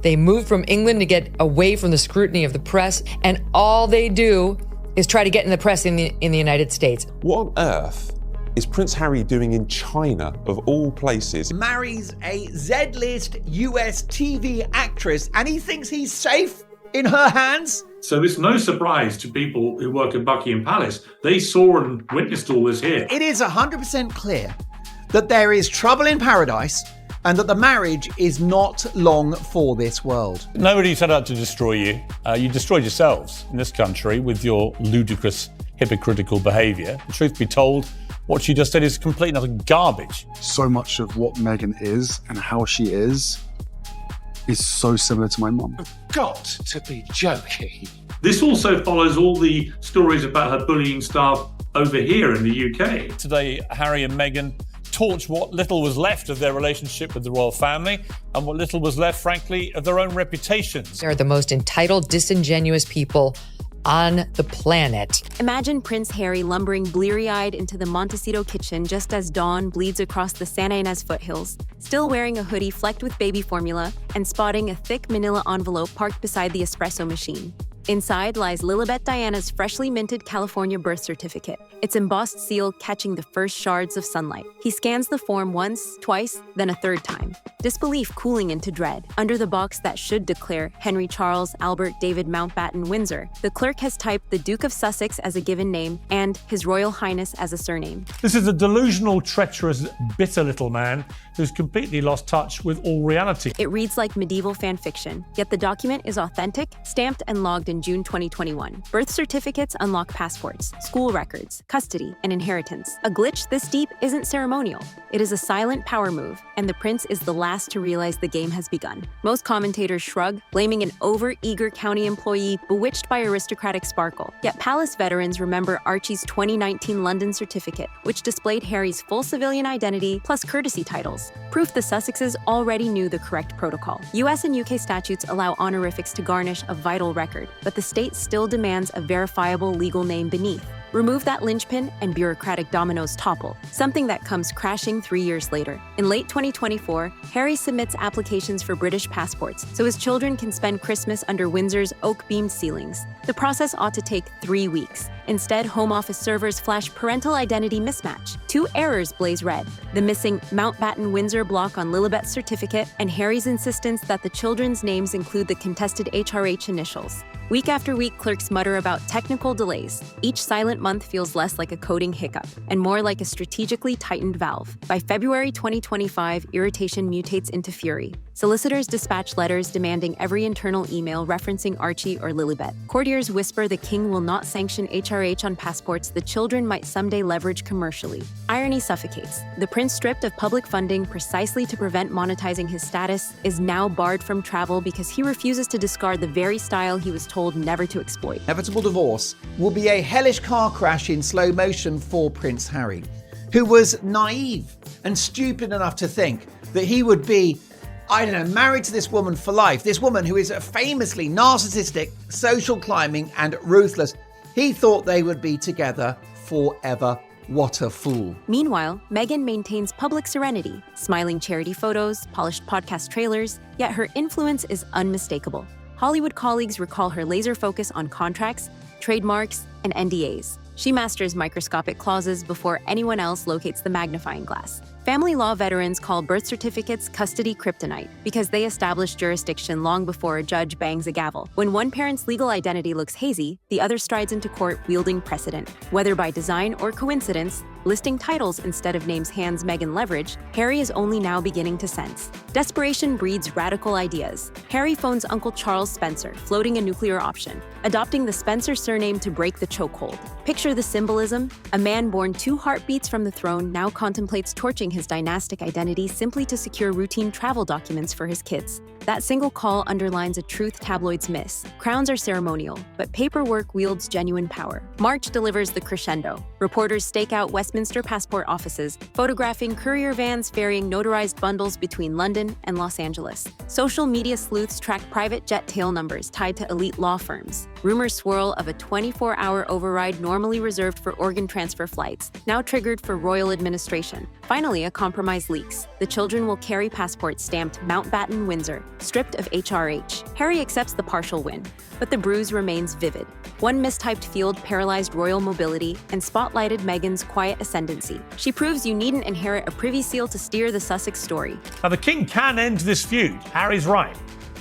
They moved from England to get away from the scrutiny of the press, and all they do is try to get in the press in the United States. What on earth is Prince Harry doing in China, of all places? Marries a Z-list US TV actress, and he thinks he's safe in her hands? So it's no surprise to people who work at Buckingham Palace. They saw and witnessed all this here. It is 100% clear that there is trouble in paradise and that the marriage is not long for this world. Nobody set out to destroy you. You destroyed yourselves in this country with your ludicrous, hypocritical behaviour. The truth be told, what she just said is complete and utter garbage. So much of what Meghan is and how she is so similar to my mum. You've got to be joking. This also follows all the stories about her bullying staff over here in the UK. Today, Harry and Meghan torched what little was left of their relationship with the royal family and what little was left, frankly, of their own reputations. They're the most entitled, disingenuous people on the planet. Imagine Prince Harry lumbering bleary-eyed into the Montecito kitchen just as dawn bleeds across the Santa Ynez foothills, still wearing a hoodie flecked with baby formula and spotting a thick manila envelope parked beside the espresso machine. Inside lies Lilibet Diana's freshly minted California birth certificate, its embossed seal catching the first shards of sunlight. He scans the form once, twice, then a third time, disbelief cooling into dread. Under the box that should declare Henry Charles Albert David Mountbatten-Windsor, the clerk has typed the Duke of Sussex as a given name and His Royal Highness as a surname. This is a delusional, treacherous, bitter little man who's completely lost touch with all reality. It reads like medieval fan fiction, yet the document is authentic, stamped and logged in June 2021. Birth certificates unlock passports, school records, custody, and inheritance. A glitch this deep isn't ceremonial. It is a silent power move, and the prince is the last to realize the game has begun. Most commentators shrug, blaming an over-eager county employee bewitched by aristocratic sparkle. Yet palace veterans remember Archie's 2019 London certificate, which displayed Harry's full civilian identity plus courtesy titles. Proof the Sussexes already knew the correct protocol. US and UK statutes allow honorifics to garnish a vital record, but the state still demands a verifiable legal name beneath. Remove that linchpin and bureaucratic dominoes topple, something that comes crashing 3 years later. In late 2024, Harry submits applications for British passports so his children can spend Christmas under Windsor's oak-beamed ceilings. The process ought to take 3 weeks. Instead, Home Office servers flash parental identity mismatch. 2 errors blaze red: the missing Mountbatten-Windsor block on Lilibet's certificate and Harry's insistence that the children's names include the contested HRH initials. Week after week, clerks mutter about technical delays. Each silent month feels less like a coding hiccup and more like a strategically tightened valve. By February 2025, irritation mutates into fury. Solicitors dispatch letters demanding every internal email referencing Archie or Lilibet. Courtiers whisper the king will not sanction HRH on passports the children might someday leverage commercially. Irony suffocates. The prince, stripped of public funding precisely to prevent monetizing his status, is now barred from travel because he refuses to discard the very style he was told never to exploit. Inevitable divorce will be a hellish car crash in slow motion for Prince Harry, who was naive and stupid enough to think that he would be, married to this woman for life. This woman who is famously narcissistic, social climbing, and ruthless. He thought they would be together forever. What a fool. Meanwhile, Meghan maintains public serenity, smiling charity photos, polished podcast trailers, yet her influence is unmistakable. Hollywood colleagues recall her laser focus on contracts, trademarks, and NDAs. She masters microscopic clauses before anyone else locates the magnifying glass. Family law veterans call birth certificates custody kryptonite because they establish jurisdiction long before a judge bangs a gavel. When one parent's legal identity looks hazy, the other strides into court wielding precedent. Whether by design or coincidence, listing titles instead of names hands Meghan leverage, Harry is only now beginning to sense. Desperation breeds radical ideas. Harry phones Uncle Charles Spencer, floating a nuclear option, adopting the Spencer surname to break the chokehold. Picture the symbolism. A man born 2 heartbeats from the throne now contemplates torching his dynastic identity simply to secure routine travel documents for his kids. That single call underlines a truth tabloids miss. Crowns are ceremonial, but paperwork wields genuine power. March delivers the crescendo. Reporters stake out Westminster passport offices, photographing courier vans ferrying notarized bundles between London and Los Angeles. Social media sleuths track private jet tail numbers tied to elite law firms. Rumors swirl of a 24-hour override normally reserved for organ transfer flights, now triggered for royal administration. Finally, a compromise leaks. The children will carry passports stamped Mountbatten-Windsor, stripped of HRH. Harry accepts the partial win, but the bruise remains vivid. One mistyped field paralyzed royal mobility and spotlighted Meghan's quiet ascendancy. She proves you needn't inherit a Privy Seal to steer the Sussex story. Now, the king can end this feud, Harry's right.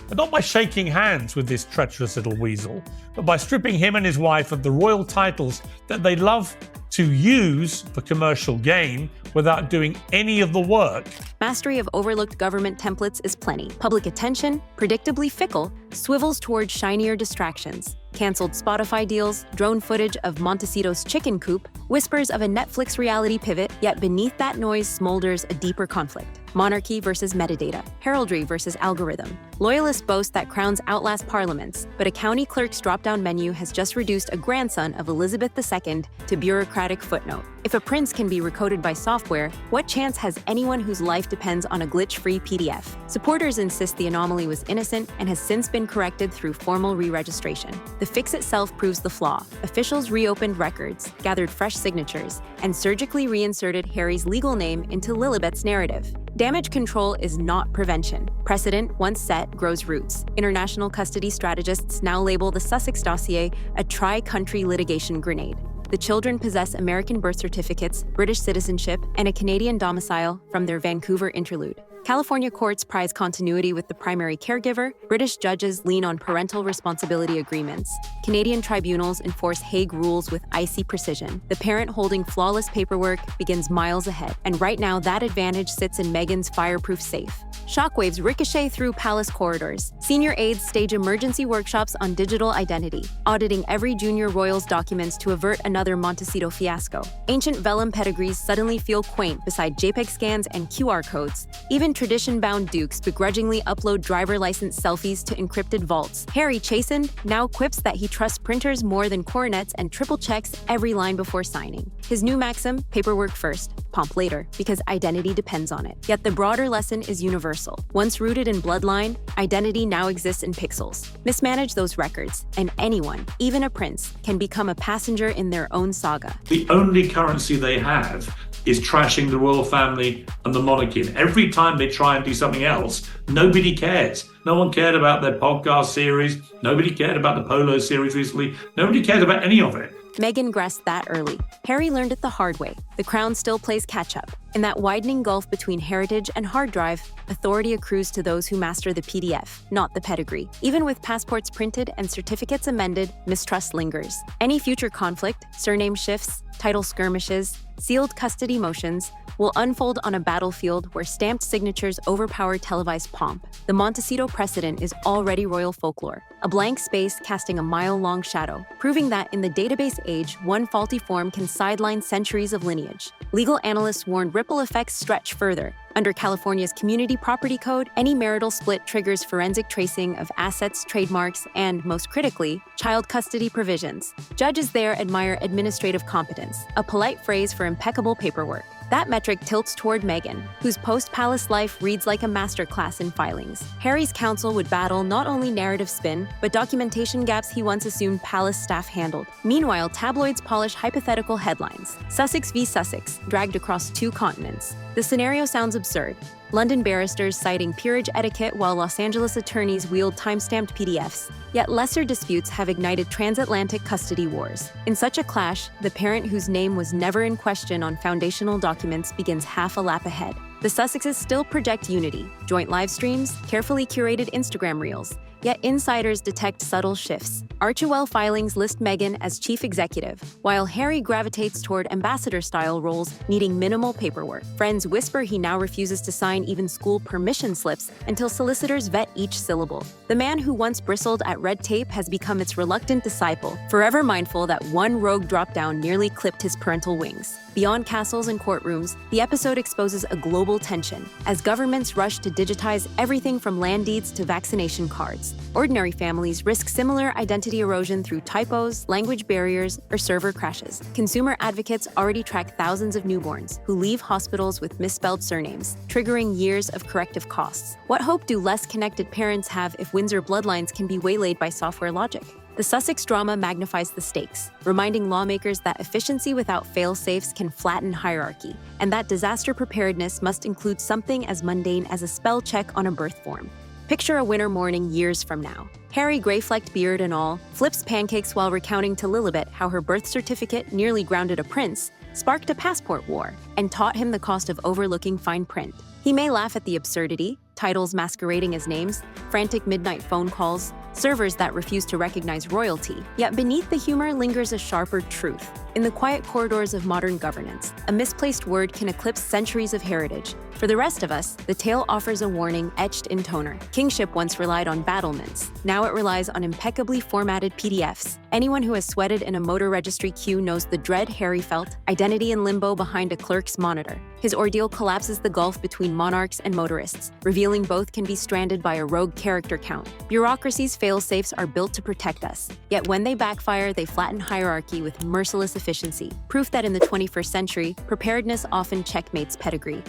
But not by shaking hands with this treacherous little weasel, but by stripping him and his wife of the royal titles that they love to use for commercial gain without doing any of the work. Mastery of overlooked government templates is plenty. Public attention, predictably fickle, swivels toward shinier distractions. Cancelled Spotify deals, drone footage of Montecito's chicken coop, whispers of a Netflix reality pivot, yet beneath that noise smolders a deeper conflict. Monarchy versus metadata, heraldry versus algorithm. Loyalists boast that crowns outlast parliaments, but a county clerk's drop-down menu has just reduced a grandson of Elizabeth II to bureaucratic footnote. If a prince can be recoded by software, what chance has anyone whose life depends on a glitch-free PDF? Supporters insist the anomaly was innocent and has since been corrected through formal re-registration. The fix itself proves the flaw. Officials reopened records, gathered fresh signatures, and surgically reinserted Harry's legal name into Lilibet's narrative. Damage control is not prevention. Precedent, once set, grows roots. International custody strategists now label the Sussex dossier a tri-country litigation grenade. The children possess American birth certificates, British citizenship, and a Canadian domicile from their Vancouver interlude. California courts prize continuity with the primary caregiver. British judges lean on parental responsibility agreements. Canadian tribunals enforce Hague rules with icy precision. The parent holding flawless paperwork begins miles ahead, and right now that advantage sits in Meghan's fireproof safe. Shockwaves ricochet through palace corridors. Senior aides stage emergency workshops on digital identity, auditing every junior royal's documents to avert another Montecito fiasco. Ancient vellum pedigrees suddenly feel quaint beside JPEG scans and QR codes. Even tradition-bound dukes begrudgingly upload driver license selfies to encrypted vaults. Harry, chastened, now quips that he trusts printers more than coronets and triple checks every line before signing. His new maxim, paperwork first, pomp later, because identity depends on it. Yet the broader lesson is universal. Once rooted in bloodline, identity now exists in pixels. Mismanage those records, and anyone, even a prince, can become a passenger in their own saga. The only currency they have is trashing the royal family and the monarchy. And every time they try and do something else, nobody cares. No one cared about their podcast series. Nobody cared about the Polo series recently. Nobody cared about any of it. Meghan grasped that early. Harry learned it the hard way. The crown still plays catch-up. In that widening gulf between heritage and hard drive, authority accrues to those who master the PDF, not the pedigree. Even with passports printed and certificates amended, mistrust lingers. Any future conflict, surname shifts, title skirmishes, sealed custody motions, will unfold on a battlefield where stamped signatures overpower televised pomp. The Montecito precedent is already royal folklore, a blank space casting a mile-long shadow, proving that in the database age, one faulty form can sideline centuries of lineage. Legal analysts warned ripple effects stretch further. Under California's Community Property Code, any marital split triggers forensic tracing of assets, trademarks, and, most critically, child custody provisions. Judges there admire administrative competence, a polite phrase for impeccable paperwork. That metric tilts toward Meghan, whose post-palace life reads like a masterclass in filings. Harry's counsel would battle not only narrative spin, but documentation gaps he once assumed palace staff handled. Meanwhile, tabloids polish hypothetical headlines. Sussex v. Sussex, dragged across 2 continents. The scenario sounds absurd. London barristers citing peerage etiquette while Los Angeles attorneys wield time-stamped PDFs. Yet lesser disputes have ignited transatlantic custody wars. In such a clash, the parent whose name was never in question on foundational documents begins half a lap ahead. The Sussexes still project unity, joint live streams, carefully curated Instagram reels. Yet insiders detect subtle shifts. Archewell filings list Meghan as chief executive, while Harry gravitates toward ambassador-style roles needing minimal paperwork. Friends whisper he now refuses to sign even school permission slips until solicitors vet each syllable. The man who once bristled at red tape has become its reluctant disciple, forever mindful that one rogue drop-down nearly clipped his parental wings. Beyond castles and courtrooms, the episode exposes a global tension as governments rush to digitize everything from land deeds to vaccination cards. Ordinary families risk similar identity erosion through typos, language barriers, or server crashes. Consumer advocates already track thousands of newborns who leave hospitals with misspelled surnames, triggering years of corrective costs. What hope do less connected parents have if Windsor bloodlines can be waylaid by software logic? The Sussex drama magnifies the stakes, reminding lawmakers that efficiency without fail-safes can flatten hierarchy, and that disaster preparedness must include something as mundane as a spell check on a birth form. Picture a winter morning years from now. Harry, gray-flecked beard and all, flips pancakes while recounting to Lilibet how her birth certificate nearly grounded a prince, sparked a passport war, and taught him the cost of overlooking fine print. He may laugh at the absurdity, titles masquerading as names, frantic midnight phone calls, servers that refuse to recognize royalty, yet beneath the humor lingers a sharper truth. In the quiet corridors of modern governance, a misplaced word can eclipse centuries of heritage. For the rest of us, the tale offers a warning etched in toner. Kingship once relied on battlements. Now it relies on impeccably formatted PDFs. Anyone who has sweated in a motor registry queue knows the dread Harry felt, identity in limbo behind a clerk's monitor. His ordeal collapses the gulf between monarchs and motorists, revealing both can be stranded by a rogue character count. Bureaucracy's fail-safes are built to protect us, yet when they backfire, they flatten hierarchy with merciless efficiency. Proof that in the 21st century, preparedness often checkmates pedigree.